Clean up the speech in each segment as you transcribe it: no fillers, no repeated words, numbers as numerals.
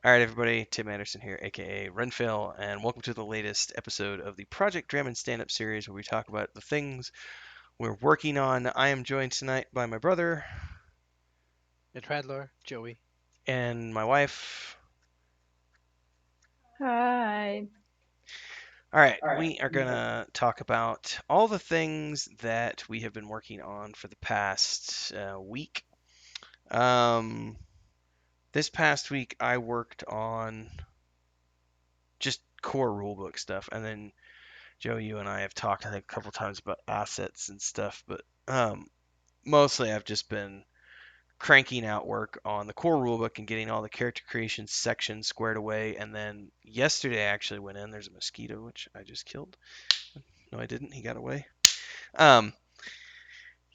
All right, everybody, Tim Anderson here, aka Renfill, and welcome to the latest episode of the Project Dramond stand-up series where we talk about the things we're working on. I am joined tonight by my brother The Traveler, Joey. and my wife. Hi. All right, All right. we are gonna talk about all the things that we have been working on for the past week. Um, this past week, I worked on just core rulebook stuff, and then Joe, you and I have talked, I think, a couple times about assets and stuff, but mostly I've just been cranking out work on the core rulebook and getting all the character creation sections squared away. And then yesterday I actually went in. There's a mosquito which I just killed. No, I didn't. He got away. Um,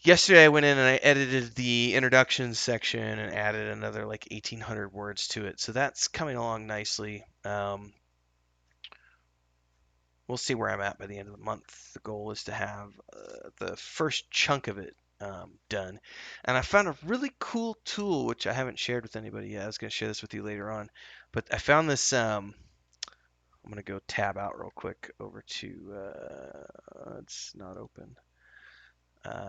Yesterday I went in and I edited the introduction section and added another like 1,800 words to it. So that's coming along nicely. We'll see where I'm at by the end of the month. The goal is to have the first chunk of it done. And I found a really cool tool, which I haven't shared with anybody yet. I was going to share this with you later on. But I found this. I'm going to go tab out real quick over to. It's not open.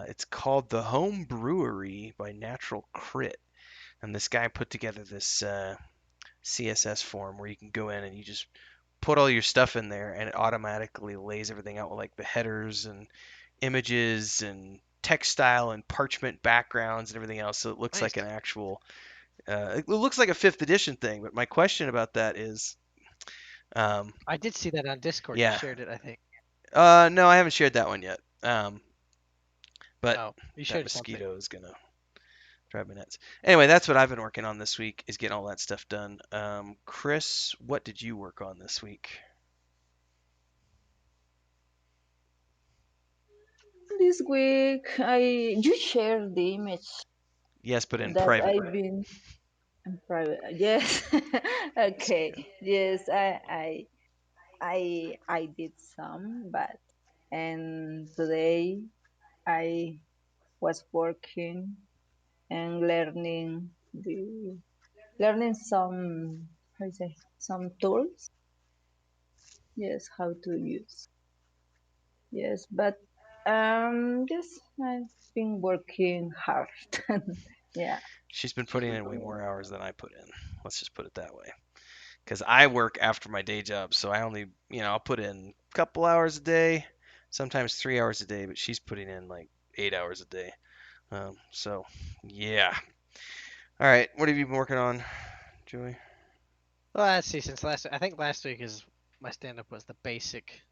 It's called The Home Brewery by Natural Crit. And this guy put together this CSS form where you can go in and you just put all your stuff in there and it automatically lays everything out with like the headers and images and textile and parchment backgrounds and everything else. So it looks Nice. like an actual, it looks like a fifth edition thing. But my question about that is, um, I did see that on Discord. You yeah, shared it, I think. no, I haven't shared that one yet. But Oh, you that shared something. mosquito is gonna drive me nuts. Anyway, that's what I've been working on this week is getting all that stuff done. Chris, what did you work on this week? This week, you share the image Yes, but in that private. I've been in private. Yes. Okay. Mosquito. Yes, I did some, but and today I was working and learning some how you say some tools. Yes, how to use. Yes, but yes, I've been working hard. Yeah. She's been putting in way more hours than I put in. Let's just put it that way. Because I work after my day job, so I only, I'll put in a couple hours a day, sometimes 3 hours a day, but she's putting in like 8 hours a day. So, yeah. All right, what have you been working on, Julie? Well, let's see. Since I think last week is my stand-up was the basic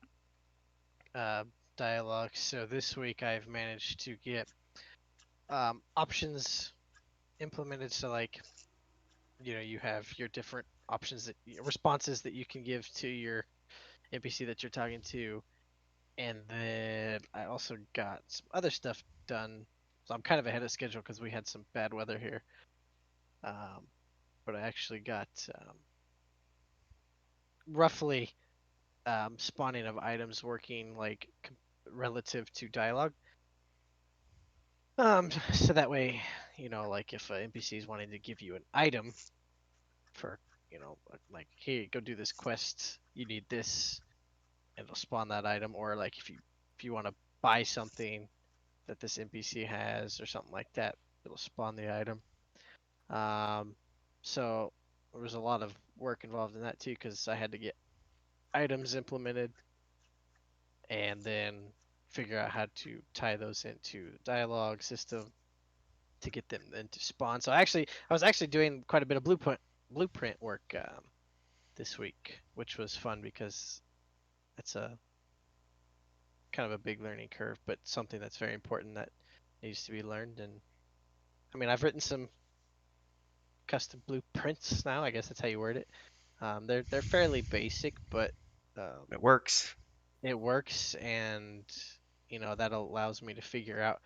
uh, dialogue. So this week I've managed to get options implemented. So like, you have your different options responses that you can give to your NPC that you're talking to, and then I also got some other stuff done. So I'm kind of ahead of schedule because we had some bad weather here. Um, but I actually got roughly spawning of items working like relative to dialogue. So that way, like if an NPC is wanting to give you an item for, like, hey, go do this quest, you need this, it'll spawn that item. Or like if you want to buy something that this NPC has or something like that, it'll spawn the item. Um, so there was a lot of work involved in that too because I had to get items implemented and then figure out how to tie those into the dialogue system to get them into spawn. So I was actually doing quite a bit of blueprint work this week, which was fun because it's a kind of a big learning curve, but something that's very important that needs to be learned. And I mean, I've written some custom blueprints now. I guess that's how you word it. They're fairly basic, but um, It works. it works, and that allows me to figure out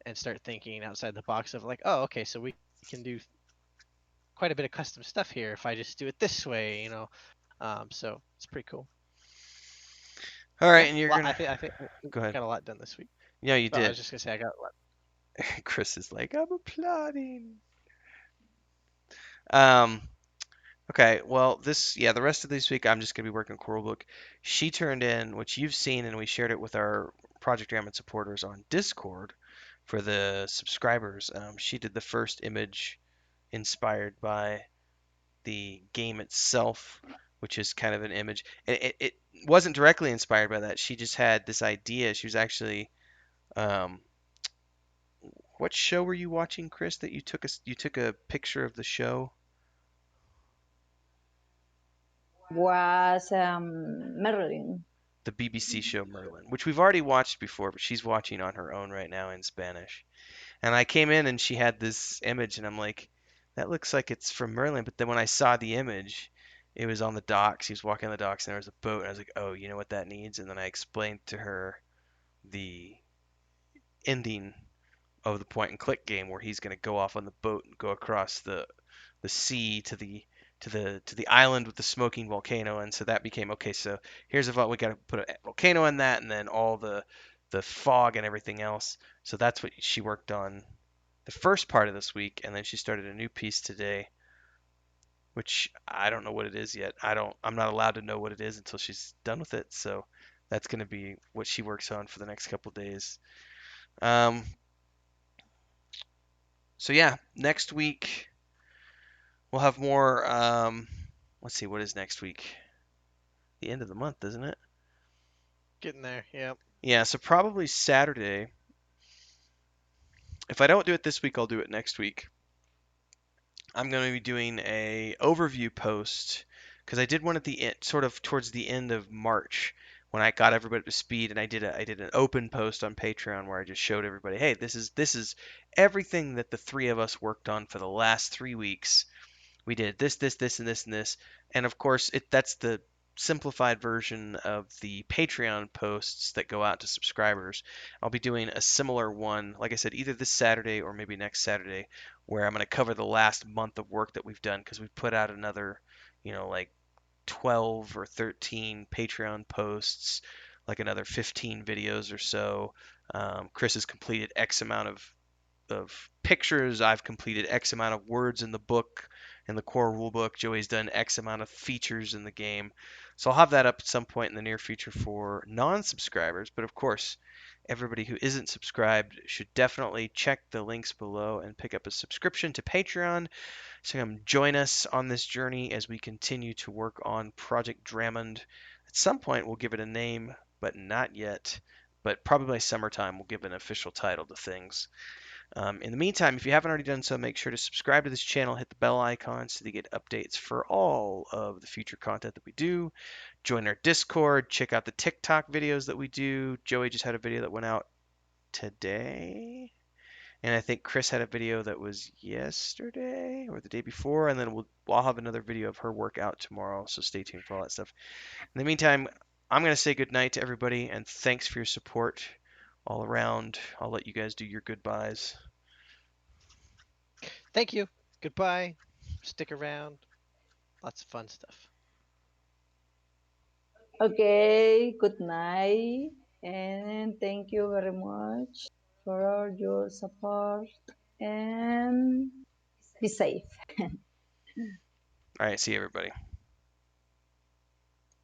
and start thinking outside the box of like, oh, okay, so we can do quite a bit of custom stuff here if I just do it this way. So it's pretty cool. All right, Yeah, and you're gonna I think go I ahead. got a lot done this week. Yeah, you Oh, I did. was just gonna say I got a lot. Chris is like, I'm applauding. Um, Okay, well, the rest of this week I'm just gonna be working Coral Book. She turned in, which you've seen, and we shared it with our Project Dramond supporters on Discord for the subscribers. She did the first image inspired by the game itself, which is kind of an image. It wasn't directly inspired by that. She just had this idea. She was actually, um, what show were you watching, Chris? That you took a picture of the show, Was Merlin. the BBC show Merlin, which we've already watched before, but she's watching on her own right now in Spanish. And I came in and she had this image, and I'm like, that looks like it's from Merlin. But then when I saw the image, it was on the docks. He was walking on the docks, and there was a boat. And I was like, oh, you know what that needs? And then I explained to her the ending of the point and click game where he's going to go off on the boat and go across the sea to the island with the smoking volcano. And so that became okay. So here's a we got to put a volcano in that, and then all the fog and everything else. So that's what she worked on the first part of this week, and then she started a new piece today, which I don't know what it is yet. I'm not allowed to know what it is until she's done with it. So that's going to be what she works on for the next couple days. Um, so yeah, next week we'll have more. Let's see, what is next week? The end of the month, isn't it? Getting there. Yep. Yeah, so probably Saturday. If I don't do it this week, I'll do it next week. I'm going to be doing a overview post because I did one at the end, sort of towards the end of March when I got everybody up to speed, and I did an open post on Patreon where I just showed everybody, hey, this is everything that the three of us worked on for the last 3 weeks. We did this, and this, and this, and of course that's the simplified version of the Patreon posts that go out to subscribers. I'll be doing a similar one, like I said, either this Saturday or maybe next Saturday, where I'm going to cover the last month of work that we've done because we've put out another, like 12 or 13 Patreon posts, like another 15 videos or so. Chris has completed X amount of pictures. I've completed X amount of words in the book, in the core rulebook. Joey's done X amount of features in the game. So I'll have that up at some point in the near future for non-subscribers. But of course, everybody who isn't subscribed should definitely check the links below and pick up a subscription to Patreon. So come join us on this journey as we continue to work on Project Dramond. At some point, we'll give it a name, but not yet. But probably by summertime, we'll give an official title to things. In the meantime, if you haven't already done so, make sure to subscribe to this channel, hit the bell icon so that you get updates for all of the future content that we do. Join our Discord, check out the TikTok videos that we do. Joey just had a video that went out today. And I think Chris had a video that was yesterday or the day before, and then I'll have another video of her workout tomorrow, so stay tuned for all that stuff. In the meantime, I'm going to say good night to everybody, and thanks for your support all around. I'll let you guys do your goodbyes. Thank you. Goodbye. Stick around. Lots of fun stuff. Okay, good night, and thank you very much for all your support, and be safe. All right, see you, everybody.